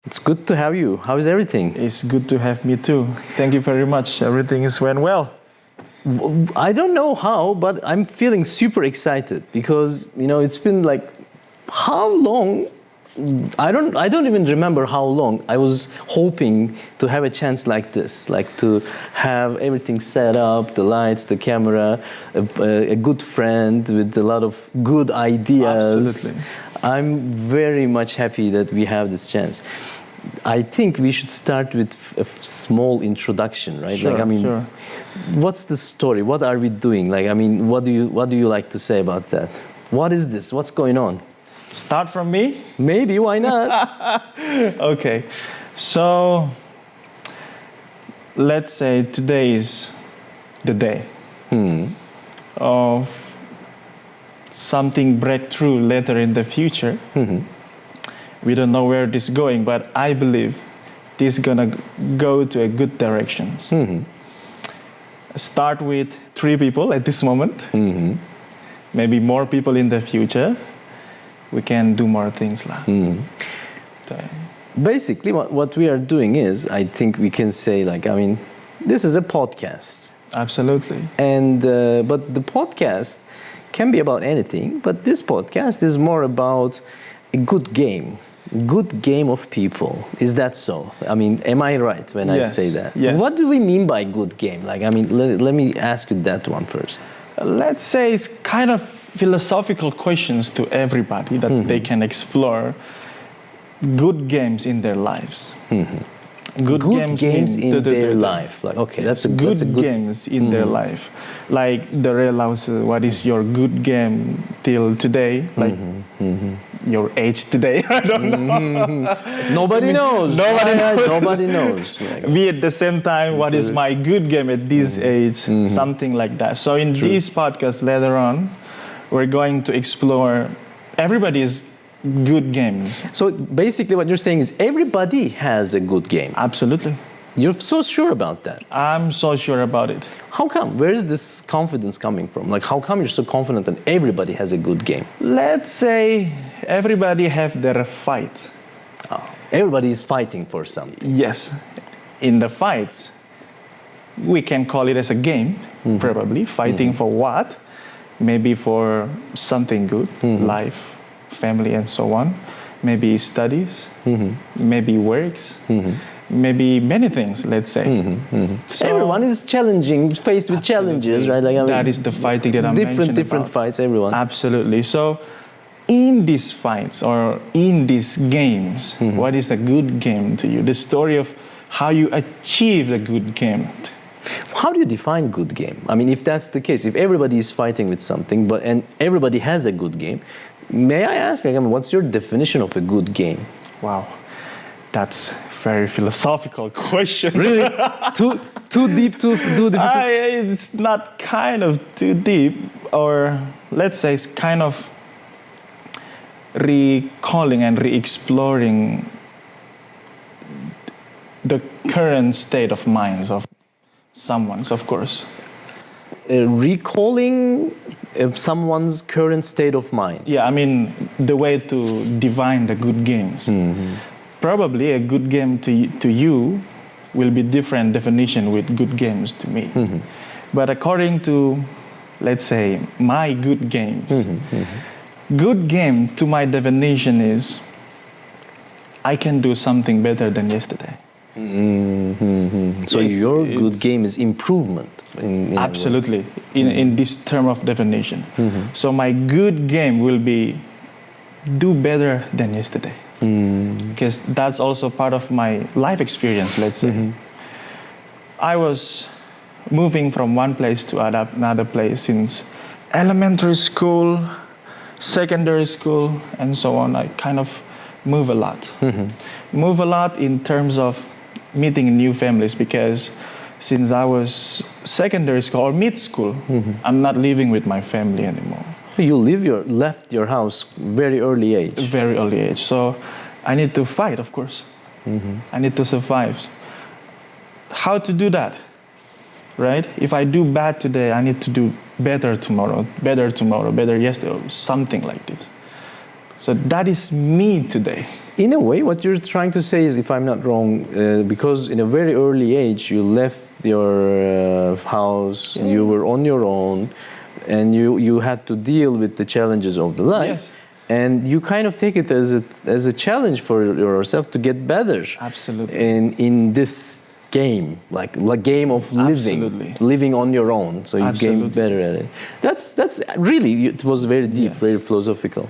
It's good to have you. How is everything? It's good to have me too. Thank you very much. Everything is went well. I don't know how, but I'm feeling super excited because, it's been like how long? I don't even remember how long I was hoping to have a chance like this, like to have everything set up, the lights, the camera, a good friend with a lot of good ideas. Absolutely. I'm very much happy that we have this chance. I think we should start with a small introduction, right? Sure, sure. What's the story? What are we doing? What do you like to say about that? What is this? What's going on? Start from me? Maybe, why not? Okay, so let's say today is the day of something breakthrough later in the future. We don't know where this is going, but I believe this is gonna go to a good directions. Start with 3 people at this moment. Maybe more people in the future. We can do more things. Basically, what we are doing is, I think we can say, this is a podcast. Absolutely. And but the podcast can be about anything, but this podcast is more about a good game of people. Is that so? Am I right when I say that? Yes. What do we mean by good game? Let me ask you that one first. Let's say it's kind of philosophical questions to everybody that they can explore good games in their lives. Good games in their life. That's a good games in their life. Like the real what is your good game till today? Your age today? I don't know. Nobody knows. Nobody knows. Me at the same time, what is my good game at this age? Something like that. So in this podcast later on, we're going to explore everybody's good games. So basically what you're saying is everybody has a good game. Absolutely. You're so sure about that? I'm so sure about it. How come? Where is this confidence coming from? How come you're so confident that everybody has a good game? Let's say everybody have their fight. Everybody is fighting for something. Yes. In the fights, we can call it as a game, probably. Fighting for what? Maybe for something good, life, family, and so on. Maybe studies, maybe works, maybe many things, let's say. So everyone is faced with challenges, right? That is the fighting that I'm mentioning different about. Fights, everyone. Absolutely. So in these fights or in these games, what is a good game to you? The story of how you achieve a good game. How do you define good game? If that's the case, if everybody is fighting with something, and everybody has a good game, may I ask, what's your definition of a good game? Wow, that's very philosophical question. Really? Too deep, too difficult? It's not kind of too deep, or let's say it's kind of recalling and re-exploring the current state of minds of someone's, of course. Recalling someone's current state of mind. Yeah, the way to define the good games. Probably a good game to you will be different definition with good games to me. But according to, let's say, my good games, good game to my definition is I can do something better than yesterday. So your good game is improvement. Absolutely, in this term of definition. So my good game will be do better than yesterday. Because that's also part of my life experience, let's say. I was moving from one place to another place since elementary school, secondary school, and so on. I kind of move a lot. Move a lot in terms of meeting new families, because since I was secondary school or mid-school, I'm not living with my family anymore. You left your house very early age. Very early age. So I need to fight, of course. I need to survive. How to do that, right? If I do bad today, I need to do better tomorrow, better yesterday, or something like this. So that is me today. in a way, what you're trying to say is, if I'm not wrong, because in a very early age you left your house, you were on your own, and you had to deal with the challenges of the life. Yes. And you kind of take it as a challenge for yourself to get better. Absolutely. In this game, like game of living on your own, so you get better at it. That's really, it was very deep, very philosophical.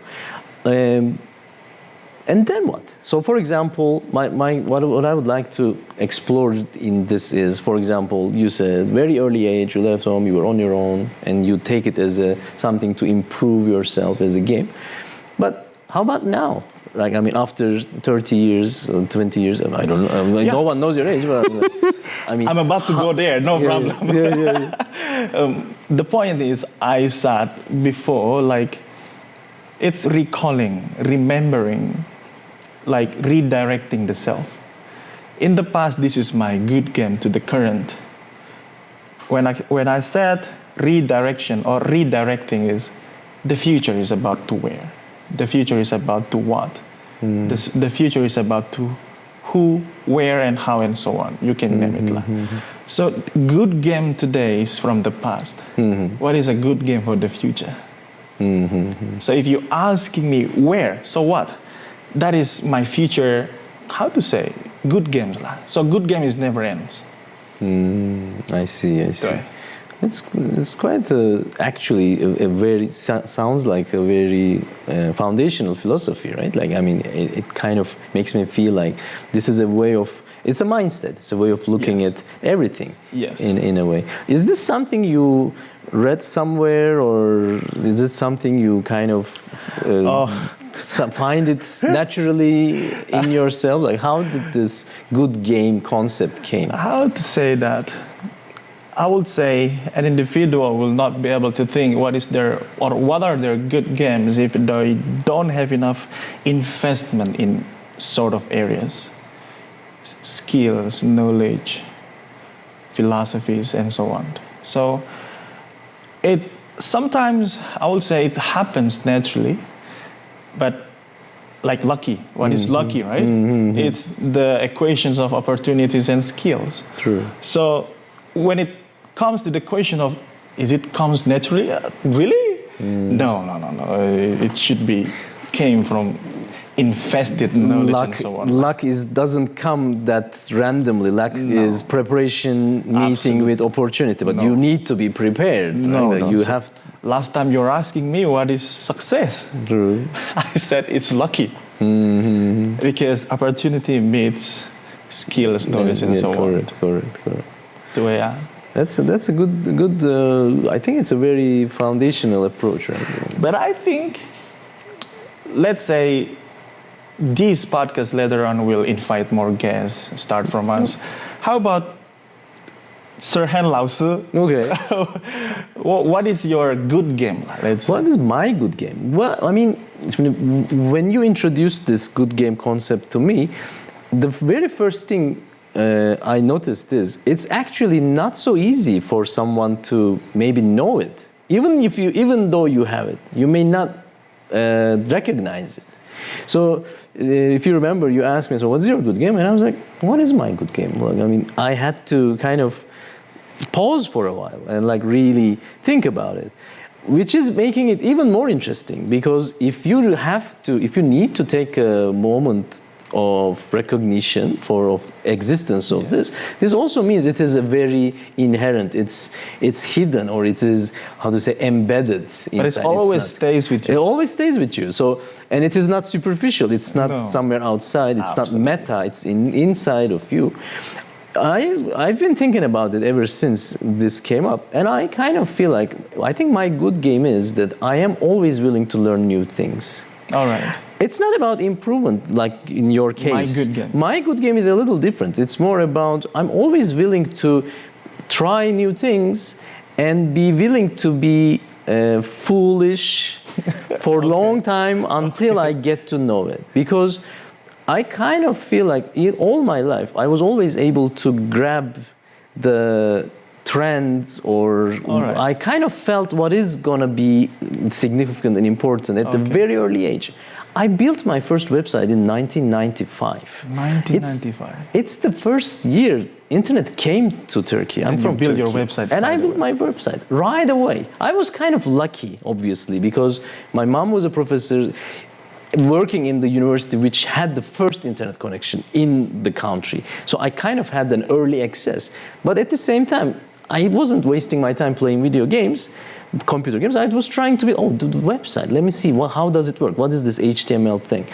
And then what? So, for example, what I would like to explore in this is, for example, you said very early age you left home, you were on your own, and you take it as something to improve yourself as a game. But how about now? Like, I mean, after 30 years, 20 years, I don't know. No one knows your age, but I mean, I'm about to go there. No problem. The point is, I said before, like, it's recalling, remembering, like redirecting the self. In the past, this is my good game to the current. When I said redirection or redirecting is, the future is about to where? The future is about to what? The future is about to who, where, and how, and so on. You can name it. So good game today is from the past. What is a good game for the future? So if you're asking me where, so what? That is my future, how to say, good games. So good game is never ends. I see. Right. It's quite actually a very, sounds like a very foundational philosophy, right? Like, I mean, it kind of makes me feel like this is a way of, it's a mindset, it's a way of looking at everything in a way. Is this something you read somewhere, or is it something you kind of find it naturally in yourself? Like, how did this good game concept came? How to say that? I would say an individual will not be able to think what are their good games if they don't have enough investment in sort of areas, skills, knowledge, philosophies, and so on. So sometimes I would say it happens naturally, but like lucky. What is lucky, right? It's the equations of opportunities and skills. True. So when it comes to the question of, is it comes naturally? Really? No. It should came from invested knowledge and so on. Luck doesn't come that randomly. Luck is preparation meeting with opportunity, but you need to be prepared. You have to. Last time you were asking me what is success, True. I said it's lucky. Because opportunity meets skills, knowledge, and so on. Correct. That's a good. I think it's a very foundational approach, right? But I think, let's say, this podcast later on will invite more guests. Start from us. How about Serhan Laosu? Okay. What is your good game? What is my good game? Well, I mean, when you introduced this good game concept to me, the very first thing I noticed is it's actually not so easy for someone to maybe know it. Even though you have it, you may not recognize it. So if you remember, you asked me, so what's your good game? And I was like, what is my good game? Well, I mean, I had to kind of pause for a while and like really think about it, which is making it even more interesting, because if you need to take a moment of recognition of existence of this also means it is a very inherent, it's hidden, or it is, how to say, embedded inside. But it always stays with you. It always stays with you. So, and it is not superficial, it's not somewhere outside, it's not meta, it's inside of you. I've been thinking about it ever since this came up, and I kind of feel like, I think my good game is that I am always willing to learn new things. All right. It's not about improvement, like in your case. My good game. My good game is a little different. It's more about, I'm always willing to try new things and be willing to be foolish for a long time until I get to know it. Because I kind of feel like all my life, I was always able to grab the trends, or I kind of felt what is going to be significant and important at the very early age. I built my first website in 1995. 1995. It's the first year internet came to Turkey. I'm from built Turkey. your website. And I built my website right away. I was kind of lucky, obviously, because my mom was a professor working in the university which had the first internet connection in the country. So I kind of had an early access. But at the same time, I wasn't wasting my time playing video games, computer games. I was trying to be, the website, let me see, how does it work? What is this HTML thing?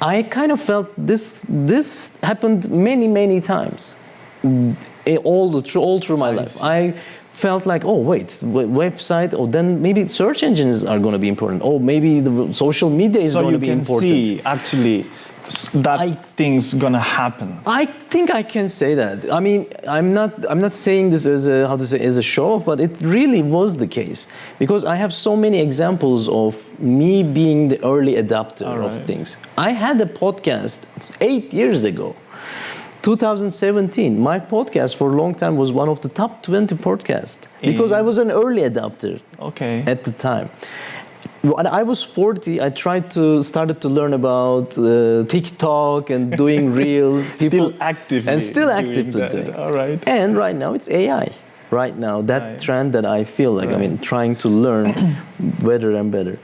I kind of felt this happened many times, all through my life. I felt like, website, then maybe search engines are going to be important. Maybe the social media is going to be important. So you can see, actually, thing's going to happen. I think I can say that. I mean, I'm not saying this as a show off, but it really was the case. Because I have so many examples of me being the early adopter of things. I had a podcast 8 years ago. 2017, my podcast for a long time was one of the top 20 podcasts because I was an early adopter at the time. When I was 40, I started to learn about TikTok and doing reels. Still actively doing. All right. And right now it's AI. Right now, that trend that I feel like, trying to learn better and better.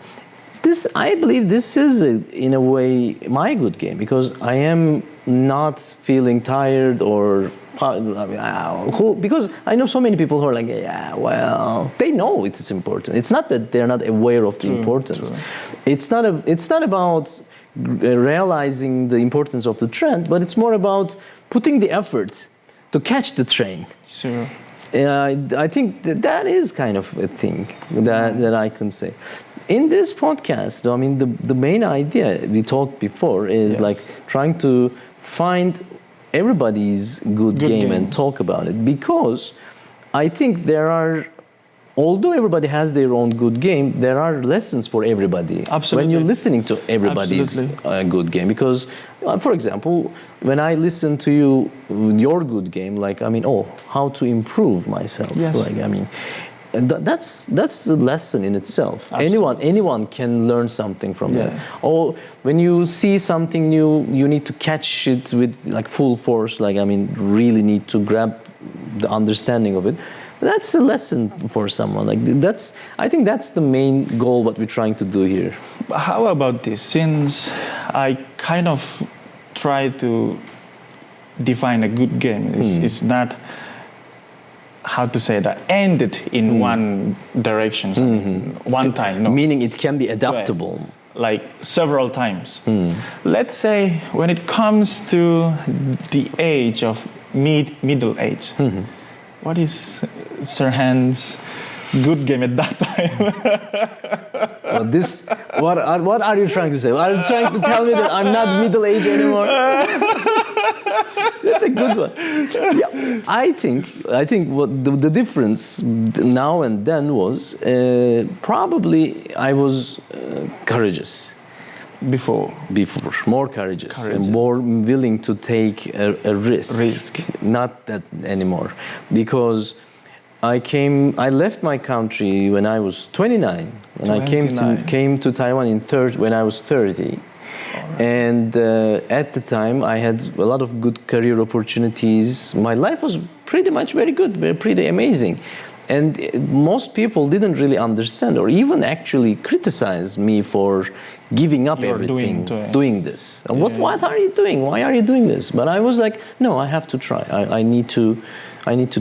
I believe this is, in a way, my good game because I am not feeling tired because I know so many people who are like, they know it is important. It's not that they're not aware of the importance. True. It's not about realizing the importance of the trend, but it's more about putting the effort to catch the train. Sure. I think that is kind of a thing that I can say. In this podcast, I mean, the main idea we talked before is like trying to find everybody's good game and talk about it, because I think although everybody has their own good game, there are lessons for everybody. Absolutely. When you're listening to everybody's good game. Because, for example, when I listen to your good game, how to improve myself. Yes. That's a lesson in itself. Absolutely. Anyone can learn something from that. Or when you see something new, you need to catch it with full force. Really need to grab the understanding of it. That's a lesson for someone. I think that's the main goal what we're trying to do here. How about this? Since I kind of try to define a good game, it's not, how to say that, ended in one direction, one time. No. Meaning it can be adaptable. Like several times. Let's say when it comes to the age of middle age, what is Serhan's good game at that time? What are you trying to say? Are you trying to tell me that I'm not middle-aged anymore? That's a good one. Yeah, I think what the difference now and then was probably I was courageous. Before, more courageous and more willing to take a risk. Not that anymore, because I left my country when I was 29, and I came to Taiwan when I was 30. And at the time, I had a lot of good career opportunities. My life was pretty much very good, pretty amazing. And most people didn't really understand or even actually criticize me for giving up everything, doing this. What are you doing? Why are you doing this? But I was like, no, I have to try. I need to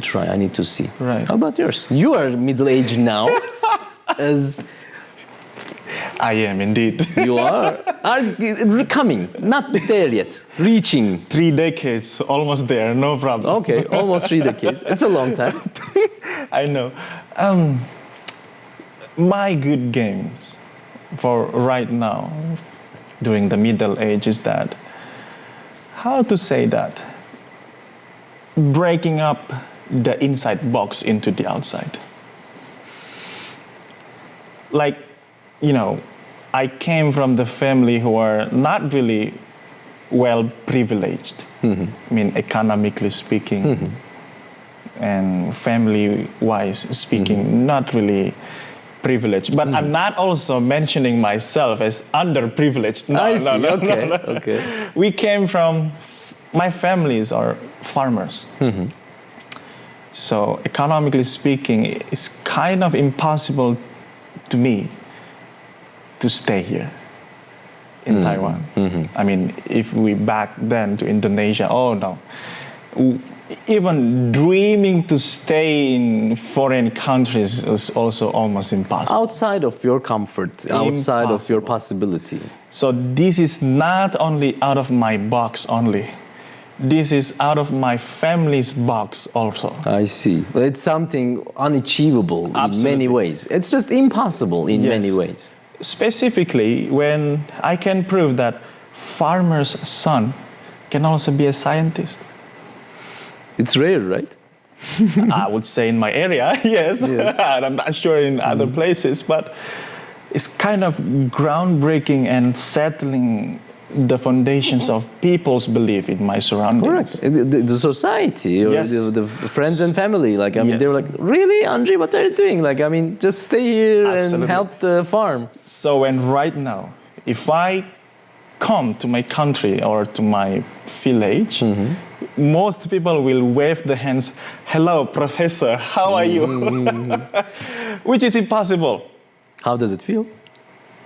try. I need to see. Right. How about yours? You are middle-aged now. I am indeed. You are coming, not there yet, reaching. 3 decades, almost there, no problem. Okay, almost 3 decades. It's a long time. I know. My good games for right now, during the middle age, is that, how to say that, breaking up the inside box into the outside. I came from the family who are not really well privileged. I mean, economically speaking, and family-wise speaking, not really privileged. But I'm not also mentioning myself as underprivileged. No, I see. no, no, Okay, no, no. okay. We came from, my families are farmers. So economically speaking, it's kind of impossible to me to stay here in Taiwan. I mean, if we back then to Indonesia, oh no. Even dreaming to stay in foreign countries is also almost impossible. Outside of your comfort, outside of your possibility. So this is not only out of my box only. This is out of my family's box also. I see. It's something unachievable in many ways. It's just impossible in many ways. Specifically, when I can prove that farmer's son can also be a scientist. It's rare, right? I would say in my area, yes. And I'm not sure in other places, but it's kind of groundbreaking and settling the foundations of people's belief in my surroundings. Correct. The society, or the friends and family, like, I mean, they were like, really, Andri, what are you doing? Like, I mean, just stay here and help the farm. So when right now, if I come to my country or to my village, most people will wave the hands, hello, professor, how are you? Which is impossible. How does it feel?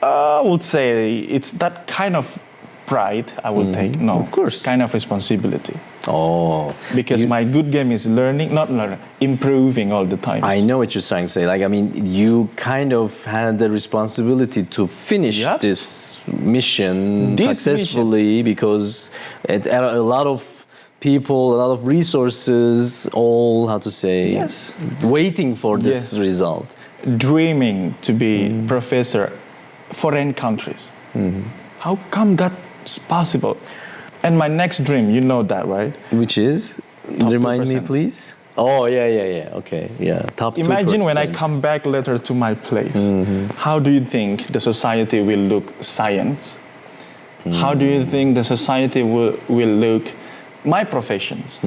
I would say it's that kind of pride I would take. No, of course. It's kind of responsibility. Oh. Because my good game is improving all the time. I know what you're trying to say. Like, I mean, you kind of had the responsibility to finish this mission successfully because a lot of people, a lot of resources, all, waiting for this result. Dreaming to be professor foreign countries. How come that's possible? And my next dream, you know that, right? Which is? Remind me, please. Oh, yeah. Okay, yeah. Top 2%. Imagine when I come back later to my place. How do you think the society will look science? How do you think the society will look my professions?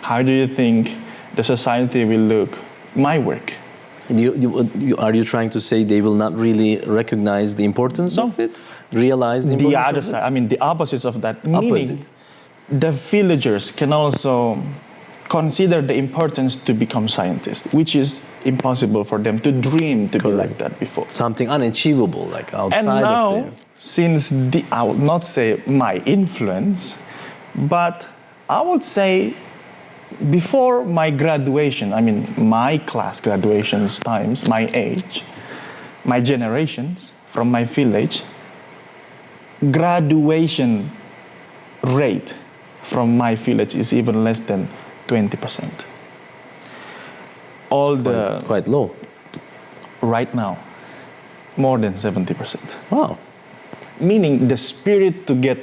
How do you think the society will look my work? Are you trying to say they will not really recognize the importance of it? Realize the importance the other side, I mean the opposites of that. Meaning, the villagers can also consider the importance to become scientists, which is impossible for them to dream to be like that before. Something unachievable, like outside and now, of there. Since I would not say my influence, but I would say before my graduation, I mean my class graduations times, my age, my generations from my village, graduation rate from my village is even less than 20%. Quite low. Right now, more than 70%. Wow. Meaning the spirit to get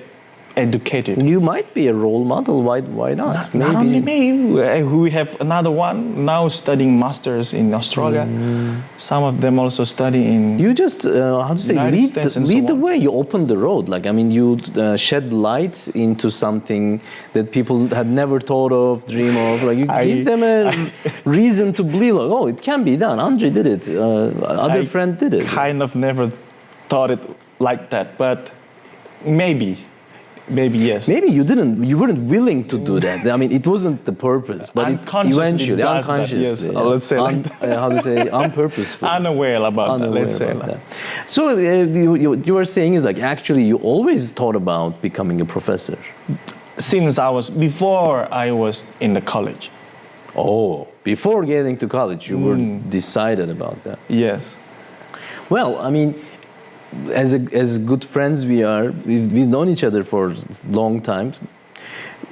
educated. You might be a role model. Why not? Not only me. We have another one now studying masters in Australia. Some of them also study in. You just lead the way. You open the road. Like, I mean, you shed light into something that people had never thought of, dream of. Like, you give them a reason to believe. Like, oh, it can be done. Andri did it. Other friend did it. Kind of never thought it like that, but maybe yes. Maybe you weren't willing to do that. I mean, it wasn't the purpose, but eventually, unconsciously. Yes. Let's say how to say, unpurposeful. Unaware about that, let's say that. So you were saying is like, actually, you always thought about becoming a professor? Before I was in the college. Oh, before getting to college, you were decided about that. Yes. Well, I mean, as good friends we've known each other for a long time,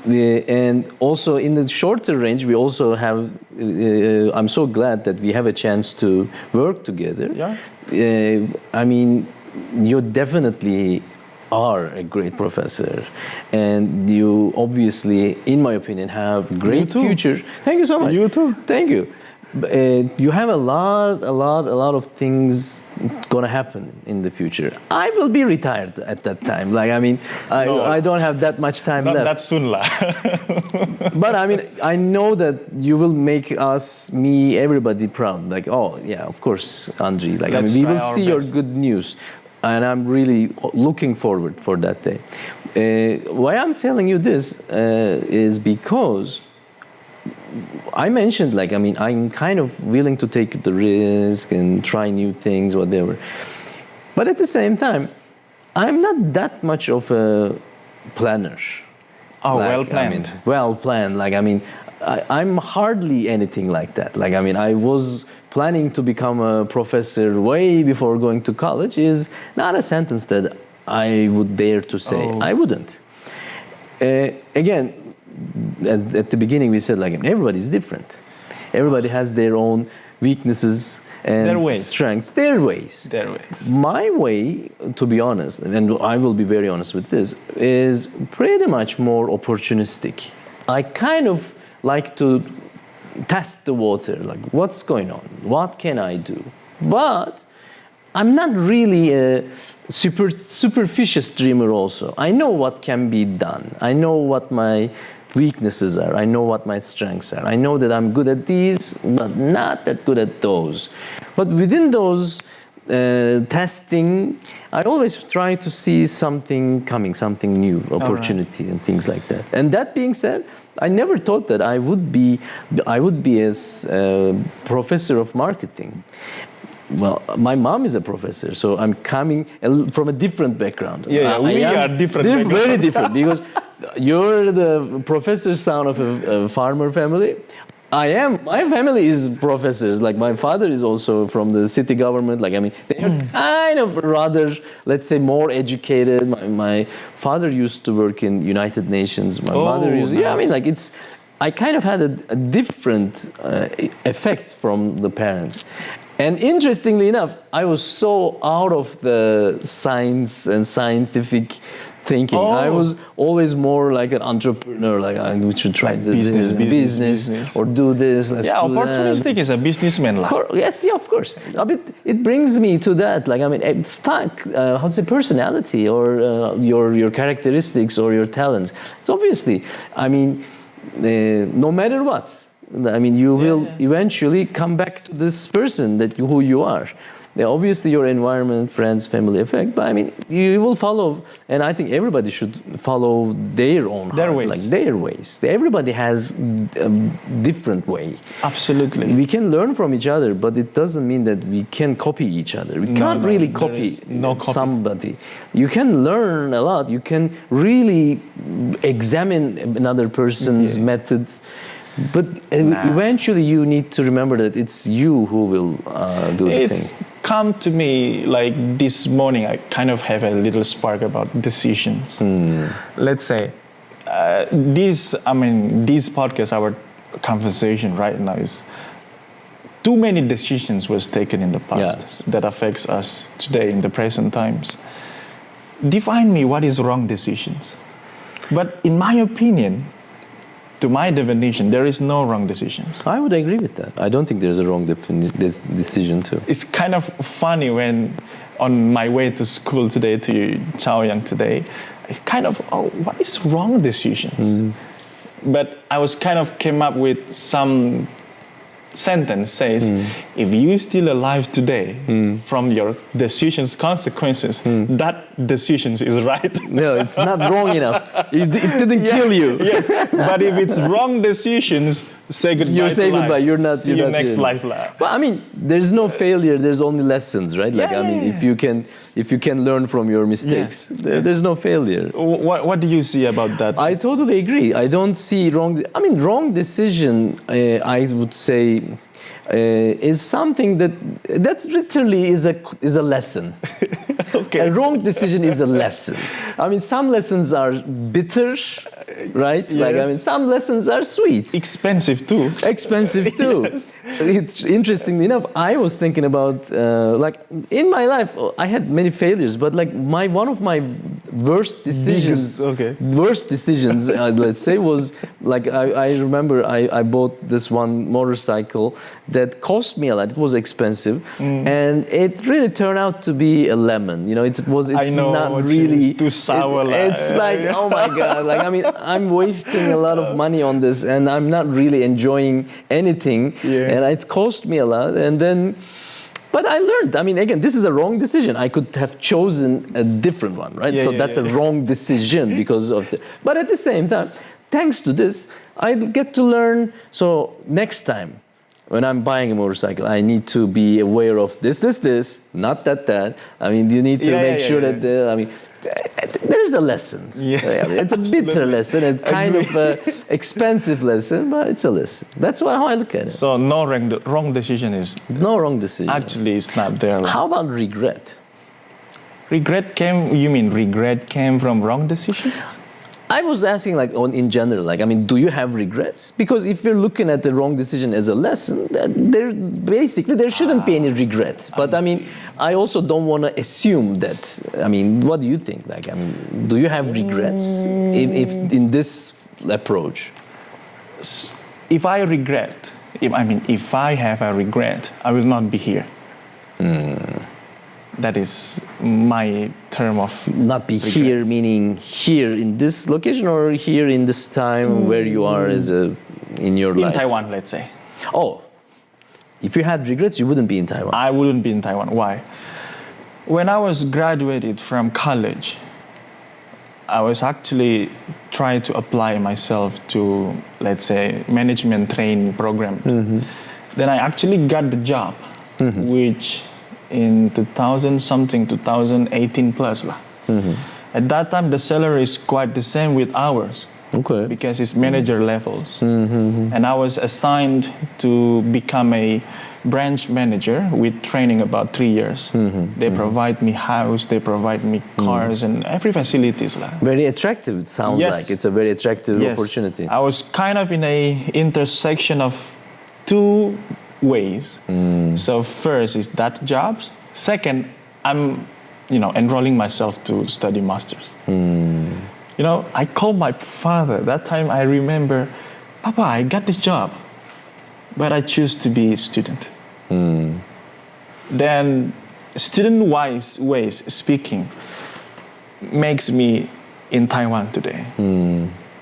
and also in the shorter range we also have. I'm so glad that we have a chance to work together. Yeah. I mean, you definitely are a great professor, and you obviously, in my opinion, have a great future. Thank you so much. You too. Thank you. You have a lot of things gonna happen in the future. I will be retired at that time. Like, I mean, I don't have that much time left. Not that soon, lah. But I mean, I know that you will make me, everybody proud. Like, oh yeah, of course, Andri. Like, I mean, we will see your good news, and I'm really looking forward for that day. Why I'm telling you this is because I mentioned, like, I mean, I'm kind of willing to take the risk and try new things, whatever. But at the same time, I'm not that much of a planner. Oh, like, well planned. I mean, well planned. Like, I mean, I'm hardly anything like that. Like, I mean, I was planning to become a professor way before going to college is not a sentence that I would dare to say. Oh. I wouldn't. Again, at the beginning we said, like, everybody's different. Everybody has their own weaknesses and their strengths, their ways. My way, to be honest, and I will be very honest with this, is pretty much more opportunistic. I kind of like to test the water, like, what's going on? What can I do? But I'm not really a superficious dreamer also. I know what can be done. I know what my weaknesses are. I know what my strengths are. I know that I'm good at these, but not that good at those. But within those testing, I always try to see something coming, something new, opportunity, and things like that. And that being said, I never thought that I would be as a professor of marketing. Well, my mom is a professor, so I'm coming from a different background. Yeah, we are different. Very different, because you're the professor's son of a farmer family. My family is professors. Like, my father is also from the city government. Like, I mean, they are kind of rather, let's say, more educated. My father used to work in United Nations. My mother used, nice. Yeah, I mean, like, I kind of had a different effect from the parents. And interestingly enough, I was so out of the science and scientific thinking. I was always more like an entrepreneur, like, we should try business or do this. Let's do opportunistic is a businessman. Yes, yeah, of course. It brings me to that. Like, I mean, it's personality or your characteristics or your talents. So obviously, I mean, no matter what, I mean, you will eventually come back to this person who you are. Obviously, your environment, friends, family affect, but I mean, you will follow, and I think everybody should follow their own heart, like their ways. Everybody has a different way. Absolutely. We can learn from each other, but it doesn't mean that we can copy each other. We can't really copy somebody. You can learn a lot. You can really examine another person's methods. But eventually you need to remember that it's you who will do the thing. It's come to me like this morning, I kind of have a little spark about decisions. Let's say, this podcast, our conversation right now is too many decisions was taken in the past that affects us today in the present times. Define me what is wrong decisions. But in my opinion, to my definition, there is no wrong decisions. I would agree with that. I don't think there's a wrong decision too. It's kind of funny when on my way to school today, to Chaoyang today, I kind of, what is wrong decisions? But I was kind of came up with some sentence says, if you still alive today from your decisions consequences, that decisions is right. No, it's not wrong enough. It didn't kill you. Yes, but if it's wrong decisions, say goodbye. You say goodbye. Life. You're not. See you next life. But I mean, there's no failure. There's only lessons, right? Like, I mean, if you can learn from your mistakes, there's no failure. What do you see about that? I totally agree. I don't see wrong. I mean, wrong decision. I would say is something that literally is a lesson. Okay. A wrong decision is a lesson. I mean, some lessons are bitter, right? Yes. Like, I mean, some lessons are sweet. Expensive too. Expensive too. Yes. It's interestingly enough, I was thinking about like in my life, I had many failures, but like one of my worst decisions, let's say, was like I remember I bought this one motorcycle that cost me a lot. It was expensive, and it really turned out to be a lemon. You know, it's not really too sour. It's like, oh my god! Like, I mean, I'm wasting a lot of money on this, and I'm not really enjoying anything. Yeah. And it cost me a lot, but I learned. I mean, again, this is a wrong decision. I could have chosen a different one, right? Yeah, so that's a wrong decision because of it. But at the same time, thanks to this, I get to learn. So next time, when I'm buying a motorcycle, I need to be aware of this, not that. I mean, you need to make sure that, there's a lesson. Yes, it's a bitter lesson, and kind of an expensive lesson, but it's a lesson. That's how I look at it. So no wrong decision is... No wrong decision. Actually, it's not there. How about regret? Regret came from wrong decisions? I was asking, like, in general, like, I mean, do you have regrets? Because if you're looking at the wrong decision as a lesson, there shouldn't be any regrets. But I mean, I also don't want to assume that. I mean, what do you think? Like, I mean, do you have regrets in this approach? If I have a regret, I will not be here. That is my term of not be regret. Here, meaning here in this location, or here in this time where you are in your life? In Taiwan, let's say. Oh, if you had regrets, you wouldn't be in Taiwan. I wouldn't be in Taiwan. Why? When I was graduated from college, I was actually trying to apply myself to, let's say, management training program. Then I actually got the job, which in 2018 plus. At that time, the salary is quite the same with ours. Okay. Because it's manager levels. And I was assigned to become a branch manager with training about 3 years. They provide me house, they provide me cars and every facilities. Very attractive, it sounds like. It's a very attractive opportunity. I was kind of in a intersection of two ways. So first is that jobs. Second, I'm enrolling myself to study masters. I called my father. That time I remember, Papa, I got this job, but I choose to be a student. Then student-wise ways speaking makes me in Taiwan today.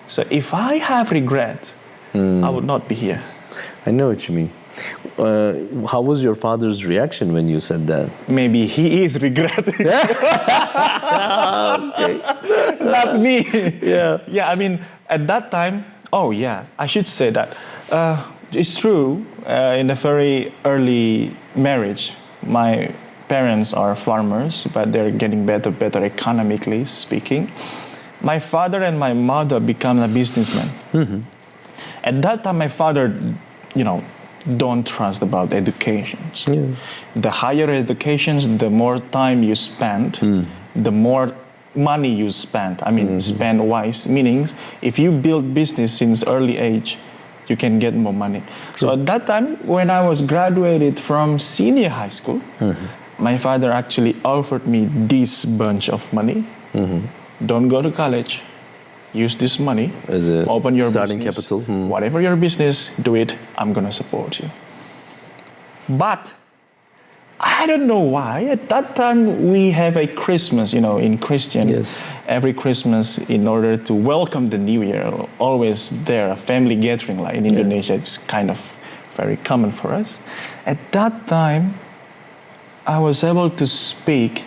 So if I have regret, I would not be here. I know what you mean. How was your father's reaction when you said that? Maybe he is regretting. Not me. Yeah, I mean, at that time, I should say that. It's true, in a very early marriage, my parents are farmers, but they're getting better economically speaking. My father and my mother become a businessman. At that time, my father, don't trust about educations. The higher educations, the more time you spend, the more money you spend. I mean, spend wise, meaning if you build business since early age, you can get more money. So at that time, when I was graduated from senior high school, my father actually offered me this bunch of money. Don't go to college. Use this money, as a open your starting business, capital. Whatever your business, do it. I'm gonna support you. But I don't know why. At that time, we have a Christmas, in Christian. Every Christmas, in order to welcome the New Year, always there, a family gathering. Like in Indonesia, it's kind of very common for us. At that time, I was able to speak,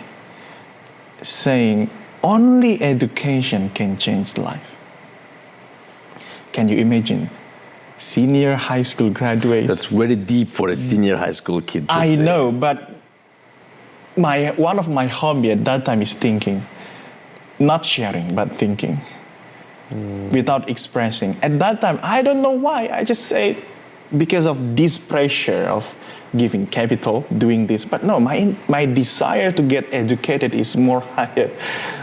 saying, only education can change life. Can you imagine? Senior high school graduates. That's very deep for a senior high school kid to I say. know, but one of my hobby at that time is thinking. Not sharing, but thinking. Without expressing. At that time, I don't know why. I just say because of this pressure of giving capital, doing this. But no, my desire to get educated is more higher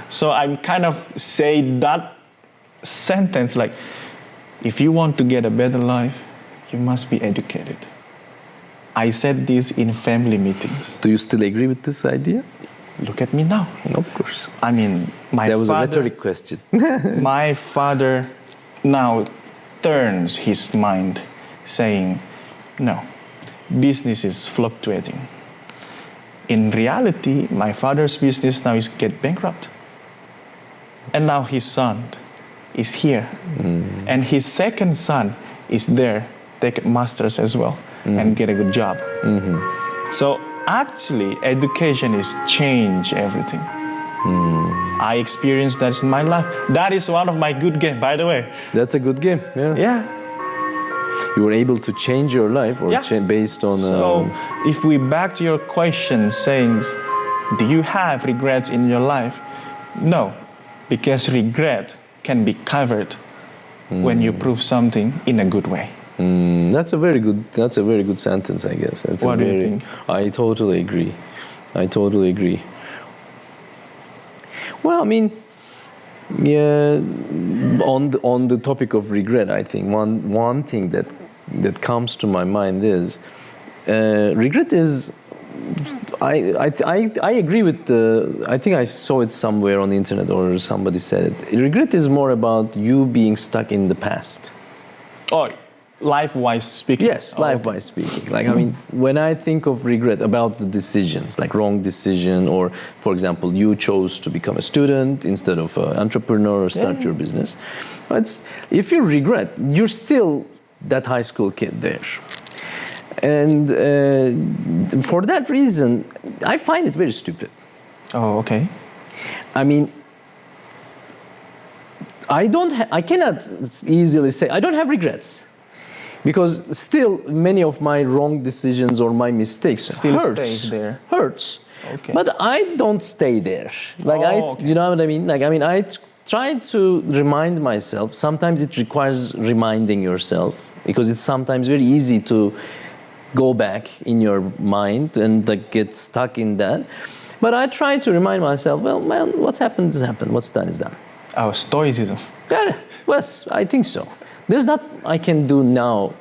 So I'm kind of say that sentence like, if you want to get a better life, you must be educated. I said this in family meetings. Do you still agree with this idea? Look at me now. Of course. I mean, that was a rhetoric question. My father now turns his mind saying, no, business is fluctuating. In reality, my father's business now is get bankrupt. And now his son is here. And his second son is there, take a master's as well, and get a good job. So actually, education is change everything. I experienced that in my life. That is one of my good games, by the way. That's a good game, yeah. Yeah. You were able to change your life or based on... So if we back to your question saying, do you have regrets in your life? No, because regret can be covered when you prove something in a good way. That's a very good sentence, I guess. What do you think? I totally agree. Well, I mean, yeah, on the topic of regret, I think one thing that comes to my mind is regret is. I agree with the. I think I saw it somewhere on the internet or somebody said it. Regret is more about you being stuck in the past. Oh, life-wise speaking. Yes, life-wise speaking. Like, I mean, when I think of regret about the decisions, like wrong decision, or for example, you chose to become a student instead of an entrepreneur or start your business. If you regret, you're still that high school kid there. And for that reason, I find it very stupid. Oh, okay. I mean, I cannot easily say, I don't have regrets. Because still, many of my wrong decisions or my mistakes hurts. Okay. But I don't stay there. Like you know what I mean? Like, I mean, I try to remind myself. Sometimes it requires reminding yourself because it's sometimes very easy to go back in your mind and like get stuck in that. But I try to remind myself, well, man, what's happened is happened. What's done is done. Oh, stoicism. Yeah, well, I think so. There's not I can do now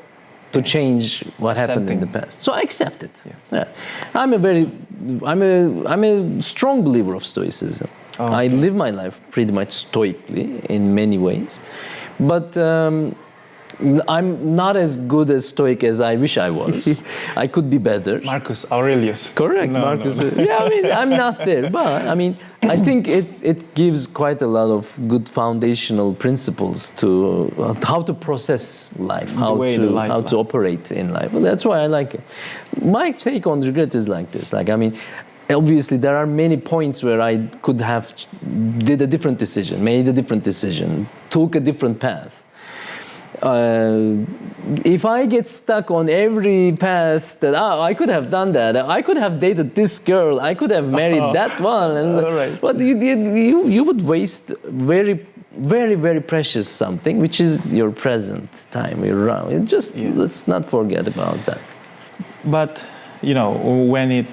to change what happened in the past. So I accept it. Yeah. I'm a strong believer of stoicism. Oh, okay. I live my life pretty much stoically in many ways, but I'm not as good as stoic as I wish I was. I could be better. Marcus Aurelius. Correct, no, Marcus. No. Yeah, I mean, I'm not there, but I mean, I think it gives quite a lot of good foundational principles to how to process life, how to operate in life. Well, that's why I like it. My take on regret is like this. Like, I mean, obviously there are many points where I could have made a different decision, took a different path. If I get stuck on every path that I could have done that, I could have dated this girl, I could have married that one, and but you would waste very, very, very precious something, which is your present time. Let's not forget about that. But you know, when it's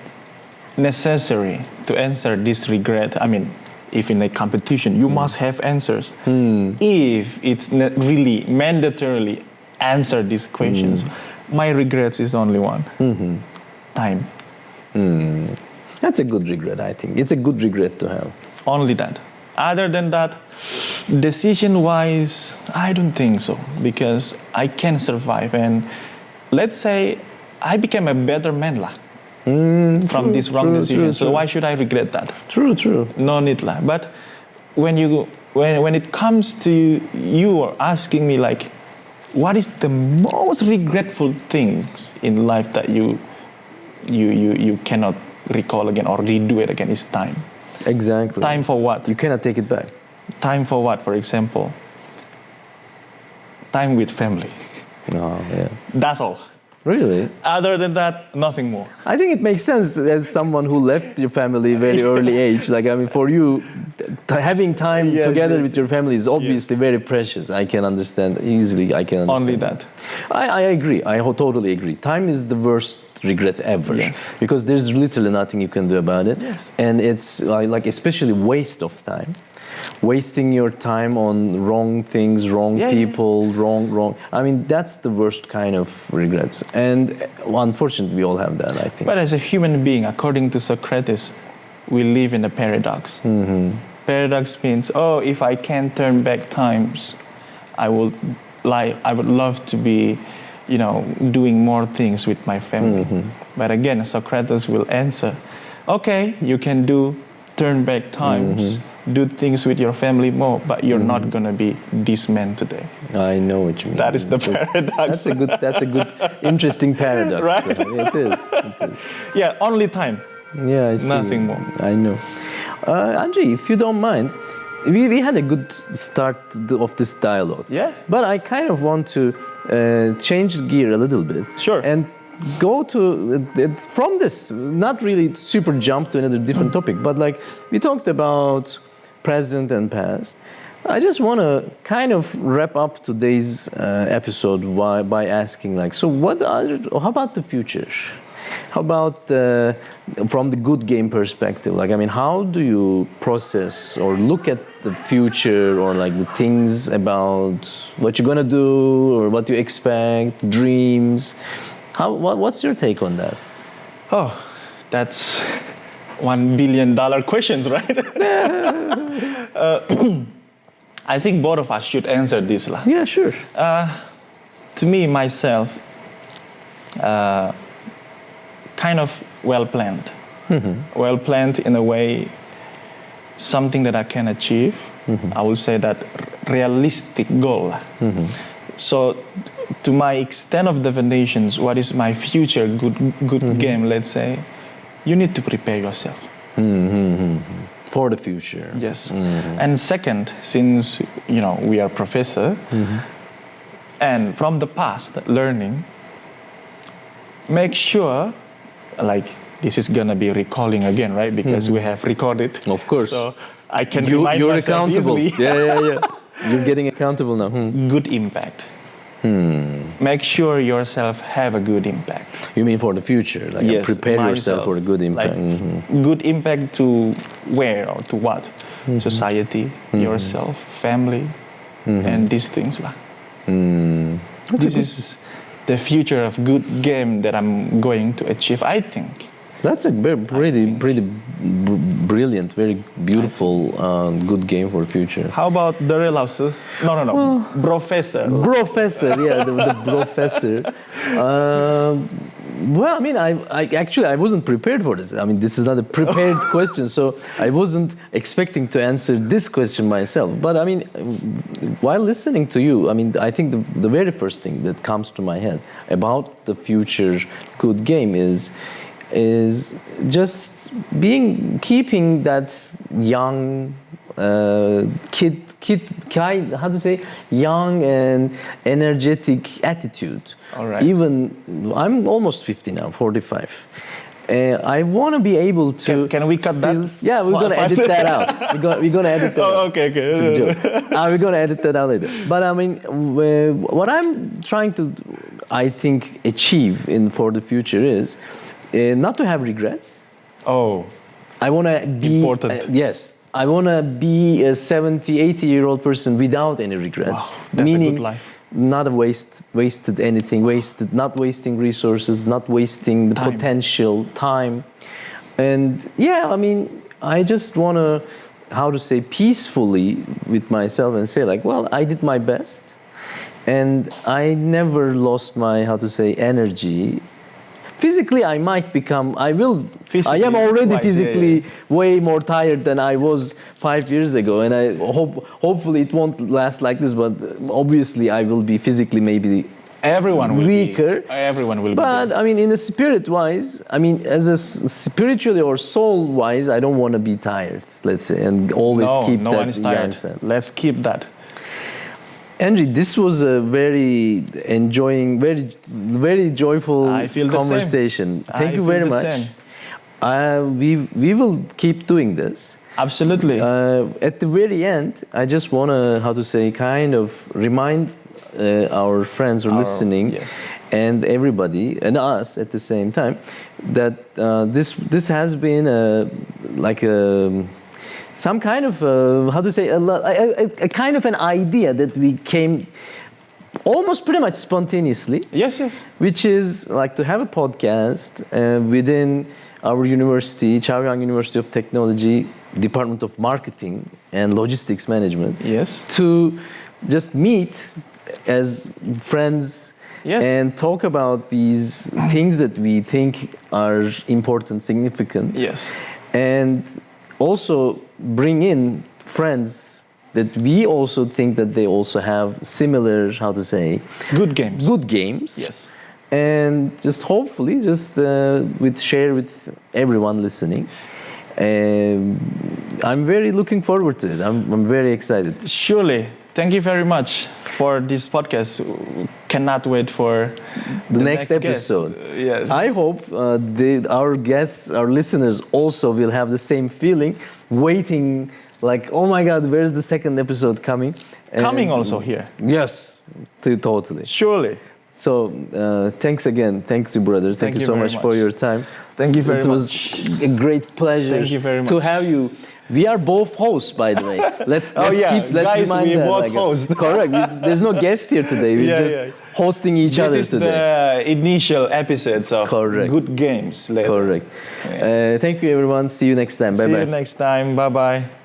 necessary to answer this regret, I mean, if in a competition, you must have answers. If it's not really mandatorily answer these questions, my regrets is only one. Time. That's a good regret, I think. It's a good regret to have. Only that. Other than that, decision-wise, I don't think so. Because I can survive. And let's say I became a better man lah. From this wrong decision. So why should I regret that? True. No need lah. But when it comes to you or asking me like, what is the most regretful things in life that you cannot recall again or redo it again is time. Exactly. Time for what? You cannot take it back. Time for what? For example, time with family. Oh, yeah. That's all. Really? Other than that, nothing more. I think it makes sense as someone who left your family very early age. Like, I mean, for you, having time together with your family is obviously very precious. I can understand easily. Only that. I agree. I totally agree. Time is the worst regret ever. Yes. Because there's literally nothing you can do about it. Yes. And it's like especially waste of time. wasting your time on wrong things, wrong people, wrong. I mean, that's the worst kind of regrets. And unfortunately, we all have that, I think. But as a human being, according to Socrates, we live in a paradox. Paradox means, if I can turn back times, I would love to be, doing more things with my family. But again, Socrates will answer, okay, you can turn back times, do things with your family more, but you're not gonna be this man today. I know what you mean. That is the paradox. That's a good, interesting paradox. Right? It is. Yeah, only time. Yeah, I see. Nothing more. I know. Andri, if you don't mind, we had a good start of this dialogue. Yeah. But I kind of want to change gear a little bit. Sure. And go to from this, not really super jump to another different topic, but like we talked about present and past. I just want to kind of wrap up today's episode by asking, like, so how about the future? How about from the good game perspective? Like, I mean, how do you process or look at the future, or like the things about what you're gonna do or what you expect, dreams? What's your take on that? Oh, that's $1 billion questions, right? I think both of us should answer this. Yeah, sure. To me, myself, kind of well-planned. Well-planned in a way, something that I can achieve. I will say that realistic goal. So, to my extent of definitions, what is my future good game, let's say, you need to prepare yourself. For the future. Yes. And second, since, we are professor, and from the past learning, make sure, like, this is gonna be recalling again, right? Because we have recorded. Of course. So I can remind you're myself accountable. easily. Yeah. You're getting accountable now. Good impact. Make sure yourself have a good impact. You mean for the future? Like, yes, prepare myself, yourself for a good impact. Like, good impact to where or to what? Society, yourself, family, and these things. This is the future of good game that I'm going to achieve, I think. That's a pretty brilliant, very beautiful, good game for the future. How about Andri Lausser? No. Brofessor. Brofessor, yeah, the Brofessor. Well, I mean, I wasn't prepared for this. I mean, this is not a prepared question, so I wasn't expecting to answer this question myself. But I mean, while listening to you, I mean, I think the very first thing that comes to my head about the future good game is just keeping that young young and energetic attitude. All right. Even I'm almost 50 now, 45. I want to be able to. Can we cut that? Yeah, we're gonna edit that out. We're gonna edit that out. Oh, okay. It's a joke. We're gonna edit that out later. But I mean, what I'm trying to, I think, achieve for the future is not to have regrets. Oh, I want to be important. Yes, I want to be a 70, 80-year-old person without any regrets. Wow, that's meaning a good life. Not wasted anything, not wasting resources, not wasting the potential time. And yeah, I mean, I just want to, peacefully with myself and say, like, well, I did my best. And I never lost my, energy. Physically, I might become, I am already physically way more tired than I was 5 years ago. And I hopefully it won't last like this, but obviously I will be physically maybe weaker. Everyone will be. But I mean, in a spirit-wise, I mean, as a spiritually or soul-wise, I don't want to be tired, let's say, and always keep that. No one is tired. Let's keep that. Andri, this was a very very joyful conversation. Thank you very much. We will keep doing this. Absolutely. At the very end, I just want to, kind of remind our friends who are listening, and everybody, and us at the same time, that this has been some kind of a kind of an idea that we came almost pretty much spontaneously. Yes, yes. Which is like to have a podcast within our university, Chaoyang University of Technology, Department of Marketing and Logistics Management. Yes. To just meet as friends. Yes. And talk about these things that we think are important, significant. Yes. And also bring in friends that we also think that they also have similar, good games. Good games. Yes. And just hopefully share with everyone listening. I'm very looking forward to it. I'm very excited. Surely. Thank you very much for this podcast. Cannot wait for the next episode. Yes. I hope our guests, our listeners also will have the same feeling, waiting like, oh my God, where's the second episode coming? Coming also here. Yes, totally. Surely. So thanks again. Thanks you, brother. Thank you so much for your time. Thank you very much. It was a great pleasure to have you. We are both hosts, by the way. Let's guys, remind we that. both hosts. Correct. There's no guest here today. We're just hosting each other today. This is the initial episodes of Good Games. Later. Correct. Thank you, everyone. See you next time. Bye-bye. See you next time. Bye-bye.